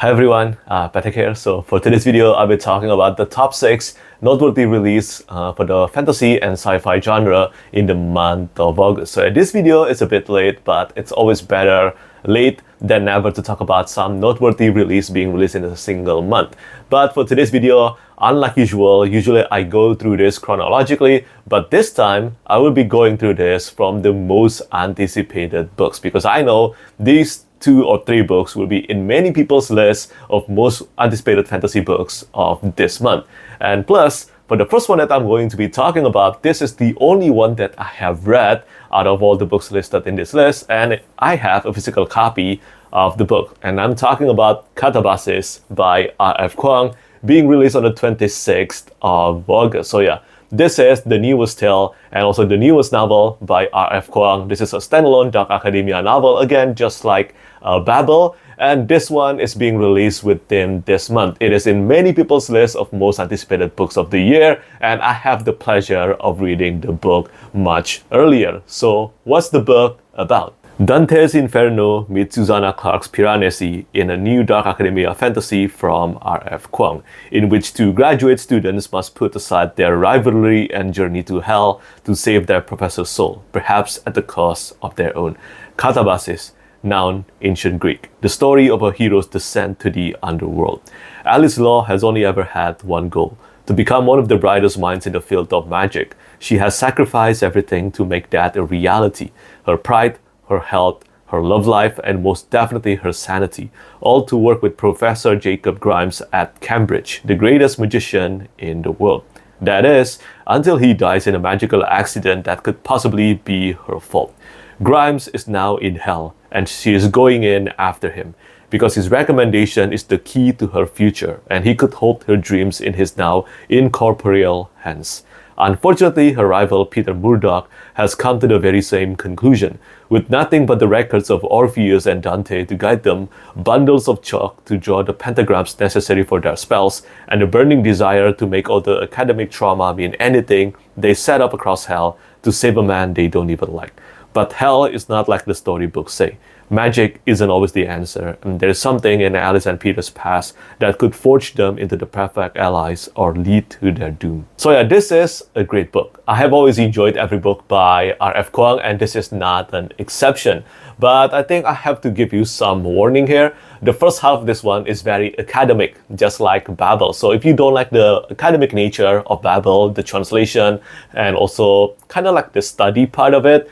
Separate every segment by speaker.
Speaker 1: Hi everyone, Petrik here. So for today's video, I'll be talking about the top 6 noteworthy release for the fantasy and sci-fi genre in the month of August. So this video is a bit late, but it's always better late than never to talk about some noteworthy release being released in a single month. But for today's video, unlike usual, usually I go through this chronologically, but this time I will be going through this from the most anticipated books because I know these 2 or 3 books will be in many people's list of most anticipated fantasy books of this month. And plus, for the first one that I'm going to be talking about, this is the only one that I have read out of all the books listed in this list, and I have a physical copy of the book. And I'm talking about Katabasis by R.F. Kuang, being released on the 26th of August. So yeah, this is the newest tale and also the newest novel by R.F. Kuang. This is a standalone Dark Academia novel, again, just like Babel. And this one is being released within this month. It is in many people's list of most anticipated books of the year, and I have the pleasure of reading the book much earlier. So what's the book about? Dante's Inferno meets Susanna Clarke's Piranesi in a new Dark Academia fantasy from R.F. Kuang, in which 2 graduate students must put aside their rivalry and journey to hell to save their professor's soul, perhaps at the cost of their own. Katabasis, noun ancient Greek, the story of a hero's descent to the underworld. Alice Law has only ever had one goal: to become one of the brightest minds in the field of magic. She has sacrificed everything to make that a reality: her pride, her health, her love life, and most definitely her sanity, all to work with Professor Jacob Grimes at Cambridge, the greatest magician in the world. That is, until he dies in a magical accident that could possibly be her fault. Grimes is now in hell, and she is going in after him, because his recommendation is the key to her future, and he could hold her dreams in his now incorporeal hands. Unfortunately, her rival Peter Murdoch has come to the very same conclusion. With nothing but the records of Orpheus and Dante to guide them, bundles of chalk to draw the pentagrams necessary for their spells, and a burning desire to make all the academic trauma mean anything, they set up across hell to save a man they don't even like. But hell is not like the storybooks say. Magic isn't always the answer, and there's something in Alice and Peter's past that could forge them into the perfect allies or lead to their doom. So yeah, this is a great book. I have always enjoyed every book by R.F. Kuang, and this is not an exception. But I think I have to give you some warning here. The first half of this one is very academic, just like Babel. So if you don't like the academic nature of Babel, the translation, and also kind of like the study part of it,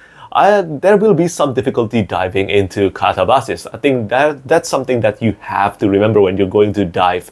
Speaker 1: there will be some difficulty diving into Katabasis. I think that's something that you have to remember when you're going to dive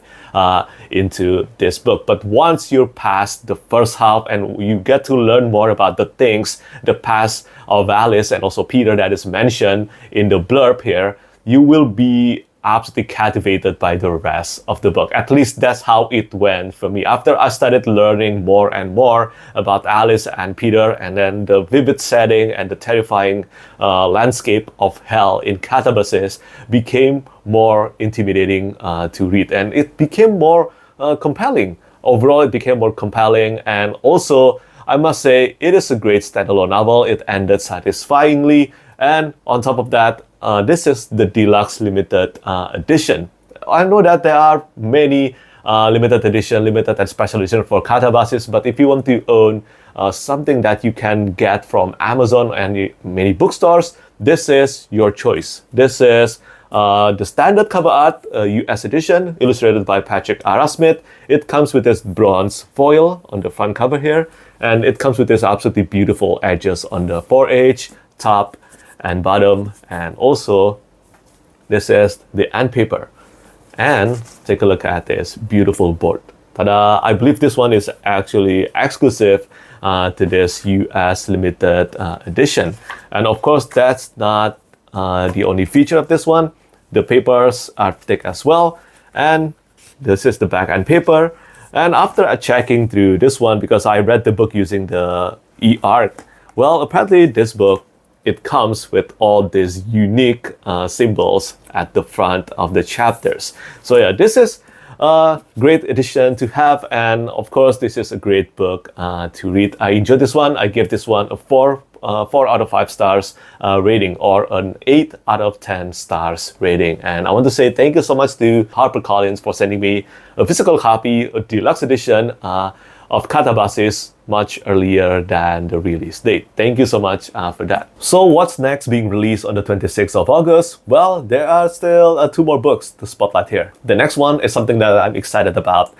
Speaker 1: into this book. But once you're past the first half and you get to learn more about the things, the past of Alice and also Peter that is mentioned in the blurb here, you will be absolutely captivated by the rest of the book. At least that's how it went for me. After I started learning more and more about Alice and Peter, and then the vivid setting and the terrifying landscape of hell in Katabasis became more intimidating to read, and it became more compelling. Overall, it became more compelling, and also I must say it is a great standalone novel. It ended satisfyingly, and on top of that, this is the deluxe limited edition. I know that there are many limited and special edition for Katabasis, but if you want to own something that you can get from Amazon and many bookstores, this is your choice. This is the standard cover art US edition, illustrated by Petrik Smith. It comes with this bronze foil on the front cover here, and it comes with this absolutely beautiful edges on the 4H, top, and bottom, and also this is the end paper. And take a look at this beautiful board. Ta-da! I believe this one is actually exclusive to this US limited edition. And of course, that's not the only feature of this one. The papers are thick as well, and this is the back end paper. And after checking through this one, because I read the book using the e-arc, well, apparently this book, it comes with all these unique symbols at the front of the chapters. So yeah, this is a great edition to have, and of course this is a great book to read. I enjoyed this one. I give this one a 4 4 out of 5 stars rating, or an 8 out of 10 stars rating. And I want to say thank you so much to HarperCollins for sending me a physical copy, a deluxe edition of Katabasis much earlier than the release date. Thank you so much for that. So what's next being released on the 26th of August? Well, there are still 2 more books to spotlight here. The next one is something that I'm excited about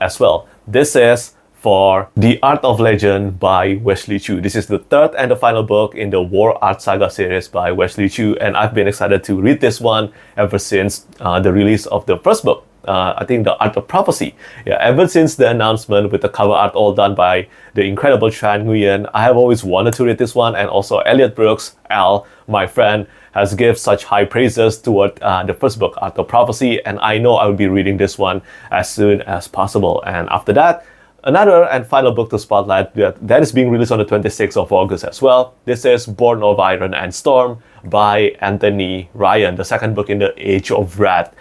Speaker 1: as well. This is for The Art of Legend by Wesley Chu. This is the 3rd and the final book in the War Art Saga series by Wesley Chu, and I've been excited to read this one ever since the release of the first book. I think The Art of Prophecy. Yeah, ever since the announcement with the cover art all done by the incredible Tran Nguyen, I have always wanted to read this one, and also Elliot Brooks, Al, my friend, has given such high praises toward the first book, Art of Prophecy, and I know I will be reading this one as soon as possible. And after that, another and final book to spotlight that is being released on the 26th of August as well. This is Born of Iron and Storm by Anthony Ryan, the second book in the Age of Wrath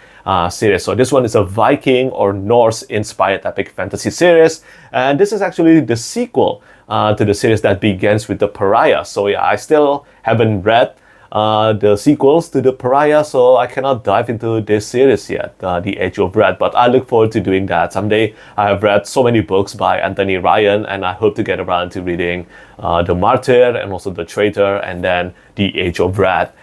Speaker 1: series. So this one is a Viking or Norse-inspired epic fantasy series, and this is actually the sequel to the series that begins with the Pariah. So yeah, I still haven't read the sequels to the Pariah, so I cannot dive into this series yet, The Age of Wrath, but I look forward to doing that someday. I have read so many books by Anthony Ryan, and I hope to get around to reading The Martyr and also The Traitor, and then The Age of Wrath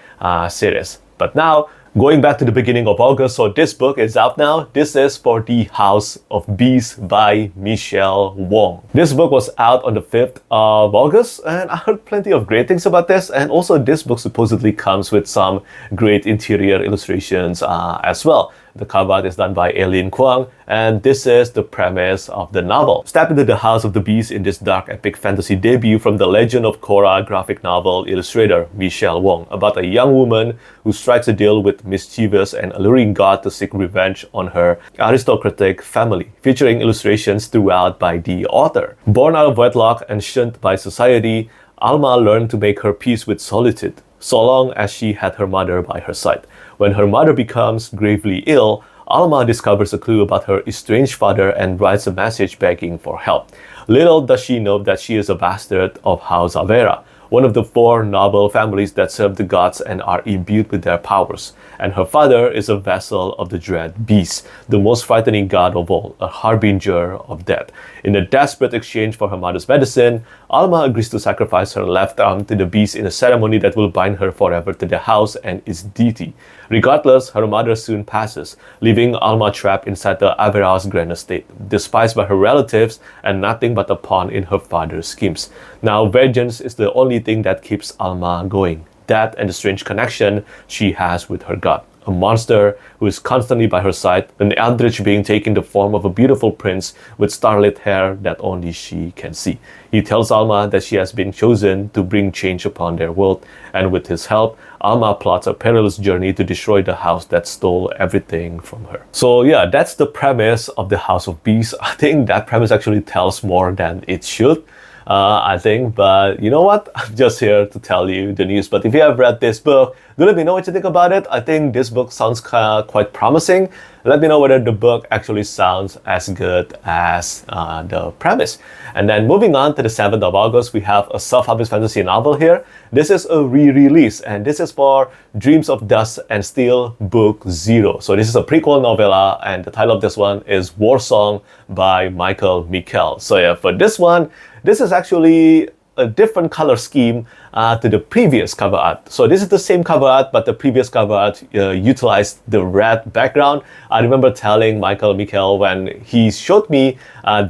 Speaker 1: series. But now, going back to the beginning of August, so this book is out now. This is For the House of Bees by Michel Wong. This book was out on the 5th of August, and I heard plenty of great things about this. And also this book supposedly comes with some great interior illustrations as well. The cover art is done by Eileen Kuang, and this is the premise of the novel. Step into the House of the Beast in this dark epic fantasy debut from the Legend of Korra graphic novel illustrator Michel Wong, about a young woman who strikes a deal with mischievous and alluring god to seek revenge on her aristocratic family, featuring illustrations throughout by the author. Born out of wedlock and shunned by society, Alma learned to make her peace with solitude, so long as she had her mother by her side. When her mother becomes gravely ill, Alma discovers a clue about her estranged father and writes a message begging for help. Little does she know that she is a bastard of House Avera, one of the 4 noble families that serve the gods and are imbued with their powers. And her father is a vassal of the dread Beast, the most frightening god of all, a harbinger of death. In a desperate exchange for her mother's medicine, Alma agrees to sacrifice her left arm to the Beast in a ceremony that will bind her forever to the house and its deity. Regardless, her mother soon passes, leaving Alma trapped inside the Avera's grand estate, despised by her relatives and nothing but a pawn in her father's schemes. Now, vengeance is the only thing that keeps Alma going. That and the strange connection she has with her god, a monster who is constantly by her side, an eldritch being taking the form of a beautiful prince with starlit hair that only she can see. He tells Alma that she has been chosen to bring change upon their world, and with his help, Alma plots a perilous journey to destroy the house that stole everything from her. So yeah, that's the premise of the House of Beasts. I think that premise actually tells more than it should. I think, but you know what? I'm just here to tell you the news. But if you have read this book, do let me know what you think about it. I think this book sounds quite promising. Let me know whether the book actually sounds as good as the premise. And then moving on to the 7th of August, we have a self-published fantasy novel here. This is a re-release, and this is for Dreams of Dust and Steel Book 0. So this is a prequel novella, and the title of this one is War Song by Michel. So yeah, for this one, this is actually a different color scheme to the previous cover art. So this is the same cover art, but the previous cover art utilized the red background. I remember telling Michel when he showed me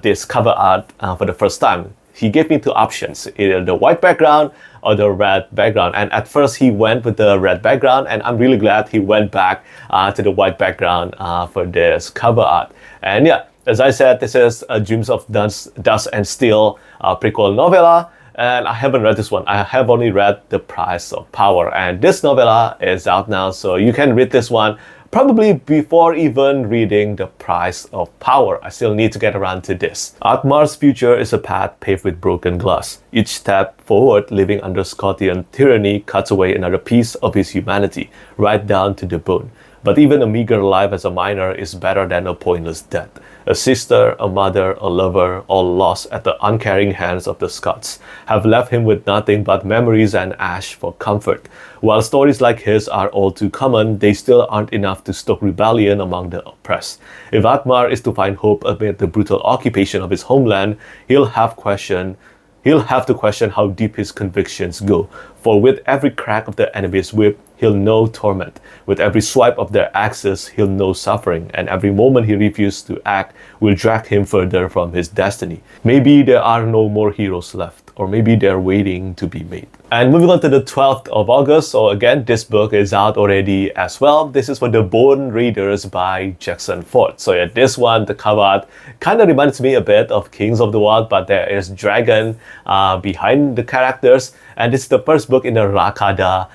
Speaker 1: this cover art for the first time. He gave me 2 options, either the white background or the red background. And at first he went with the red background, and I'm really glad he went back to the white background for this cover art. And yeah, as I said, this is Dreams of Dust and Steel prequel novella. And I haven't read this one. I have only read The Price of Power. And this novella is out now, so you can read this one probably before even reading The Price of Power. I still need to get around to this. Atmar's future is a path paved with broken glass. Each step forward living under Scotian tyranny cuts away another piece of his humanity, right down to the bone. But even a meager life as a minor is better than a pointless death. A sister, a mother, a lover, all lost at the uncaring hands of the Scots, have left him with nothing but memories and ash for comfort. While stories like his are all too common, they still aren't enough to stoke rebellion among the oppressed. If Atmar is to find hope amid the brutal occupation of his homeland, he'll have to question how deep his convictions go. For with every crack of the enemy's whip, he'll know torment. With every swipe of their axes, he'll know suffering. And every moment he refuses to act will drag him further from his destiny. Maybe there are no more heroes left, or maybe they're waiting to be made. And moving on to the 12th of August, so again, this book is out already as well. This is for The Bone Raiders by Jackson Ford. So yeah, this one, the cover art kind of reminds me a bit of Kings of the Wild, but there is dragon behind the characters. And it's the first book in the Rakada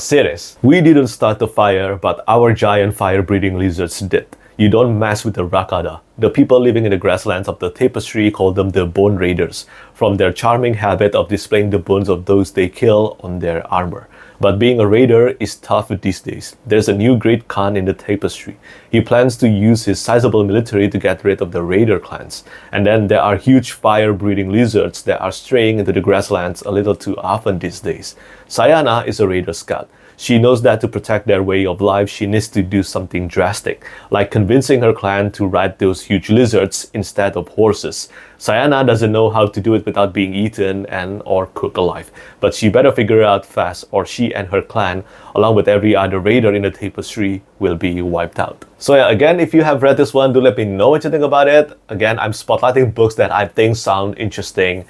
Speaker 1: series. We didn't start the fire, but our giant fire-breathing lizards did. You don't mess with the Rakada. The people living in the grasslands of the tapestry call them the Bone Raiders, from their charming habit of displaying the bones of those they kill on their armor. But being a raider is tough these days. There's a new great Khan in the tapestry. He plans to use his sizable military to get rid of the raider clans. And then there are huge fire-breathing lizards that are straying into the grasslands a little too often these days. Sayana is a raider scout. She knows that to protect their way of life, she needs to do something drastic, like convincing her clan to ride those huge lizards instead of horses. Sayana doesn't know how to do it without being eaten and or cooked alive, but she better figure it out fast or she and her clan, along with every other raider in the tapestry, will be wiped out. So yeah, again, if you have read this one, do let me know what you think about it. Again, I'm spotlighting books that I think sound interesting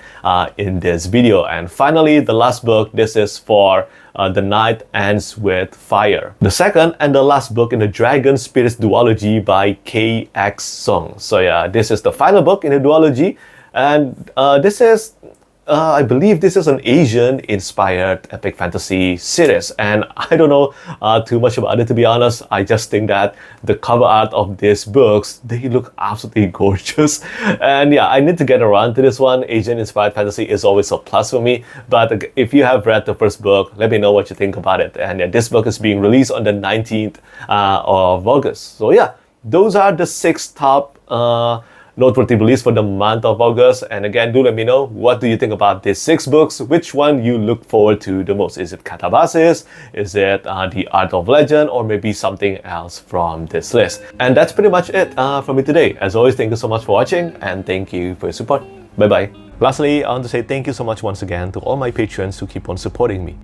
Speaker 1: in this video. And finally, the last book, this is for The Night Ends with Fire. The second and the last book in the Dragon Spirits duology by K.X. Song. So yeah, this is the final book in the duology. And this is, I believe this is an Asian-inspired epic fantasy series. And I don't know too much about it, to be honest. I just think that the cover art of these books, they look absolutely gorgeous. And yeah, I need to get around to this one. Asian-inspired fantasy is always a plus for me. But if you have read the first book, let me know what you think about it. And yeah, this book is being released on the 19th of August. So yeah, those are the 6 top noteworthy release for the month of August. And again, do let me know, what do you think about these 6 books? Which one you look forward to the most? Is it Katabasis? Is it The Art of Legend? Or maybe something else from this list? And that's pretty much it from me today. As always, thank you so much for watching and thank you for your support. Bye bye. Lastly, I want to say thank you so much once again to all my patrons who keep on supporting me.